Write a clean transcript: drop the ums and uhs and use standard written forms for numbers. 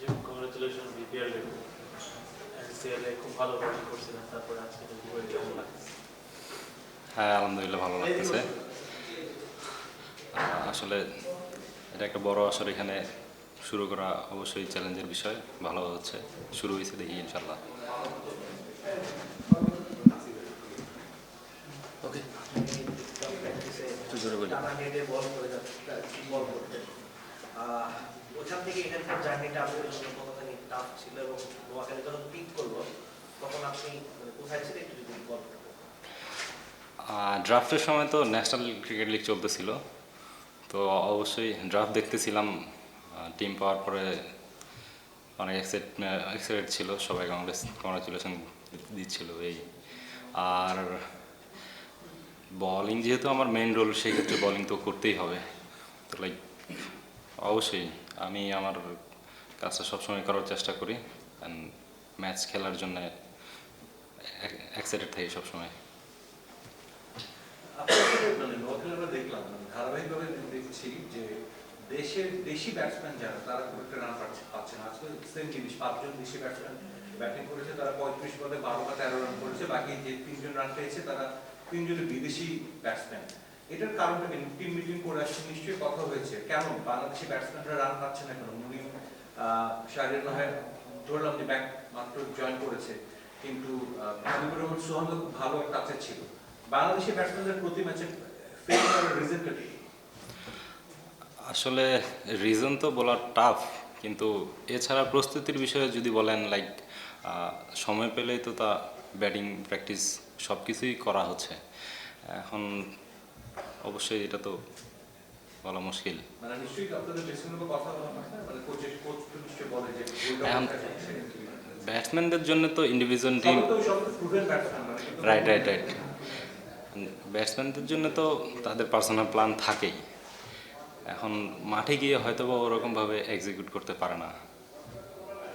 জি, congratulation BPL NCL এ খুব ভালো batting করছিলেন, তারপরে আজকে দুপুরে কেমন লাগছে? হ্যাঁ, আলহামদুলিল্লাহ ভালো লাগতেছে। আসলে এটা একটা বড় আসর, এখানে শুরু করা অবশ্যই চ্যালেঞ্জের বিষয়। ভালো হচ্ছে, শুরু হয়েছে, দেখি ইনশাল্লাহ। ওকে, প্র্যাকটিসে একটু জোরে বলি। টানা হেডে বল করে বল করতেন। ওখান থেকে এখানকার জার্নিটা আপনাদের জন্য কতখানি টাফ ছিল এবং নোয়াখালী যখন পিক করলো তখন আপনি কোথায় ছিলেন একটু যদি গল্প করতেন। ড্রাফটের সময় তো ন্যাশনাল ক্রিকেট লিগ চলতেছিল, তো অবশ্যই ড্রাফট দেখতেছিলাম। টিম পাওয়ার পরে অনেক এক্সাইটেড ছিল সবাই, কংগ্রাচুলেশন দিচ্ছিল এই। আর বলিং যেহেতু আমার মেইন রোল, সেক্ষেত্রে বলিং তো করতেই হবে। তো লাইক অবশ্যই আমি আমার কাজটা সবসময় করার চেষ্টা করি, অ্যান্ড ম্যাচ খেলার জন্য এক্সাইটেড থাকি সবসময়। মানে নোয়াখালী আমরা দেখলাম, ধারাবাহিকভাবে দেখছি যে দেশি ব্যাটসম্যান যারা, তারা খুব একটা রান পাচ্ছে না। আজকে সেম জিনিস, 5 জন দেশি ব্যাটসম্যান ব্যাটিং করেছে, তারা 35 বলে 12 বা 13 রান করেছে। বাকি যে 3 জন রান পেয়েছে তারা 3 জনের বিদেশি ব্যাটসম্যান। এটার কারণটা কি? টিম মিটিং করে আসছে, নিশ্চয়ই কথা হয়েছে কেন বাংলাদেশি ব্যাটসম্যানরা রান পাচ্ছে না কেন? মুনিম শাহরিয়ার নাহার ধরলাম যে ব্যাক মাত্র জয়েন করেছে, কিন্তু মুজিবুর রহমান সোহান তো খুব ভালো একটা টাচে ছিল। বাংলাদেশি ব্যাটসম্যানদের প্রতি ম্যাচে ফেল করার রিজনটা কি? আসলে রিজন তো বলা টাফ, কিন্তু এছাড়া প্রস্তুতির বিষয়ে যদি বলেন, লাইক সময় পেলেই তো তা ব্যাটিং প্র্যাকটিস সব কিছুই করা হচ্ছে। এখন অবশ্যই এটা তো বলা মুশকিল। মানে নিশ্চয়ই আপনাদের ড্রেসিং রুমে কথা বলা হয় না, মানে কোচ তো নিশ্চয়ই বলে যে এখন ব্যাটসম্যানদের জন্য তো ইন্ডিভিজুয়াল টিম, সব তো প্রুভেন ব্যাটসম্যান, মানে রাইট রাইট রাইট ব্যাটসম্যানদের জন্য তো তাদের পার্সোনাল প্ল্যান থাকেই। এখন মাঠে গিয়ে হয়তো বা ওরকমভাবে এক্সিকিউট করতে পারে না।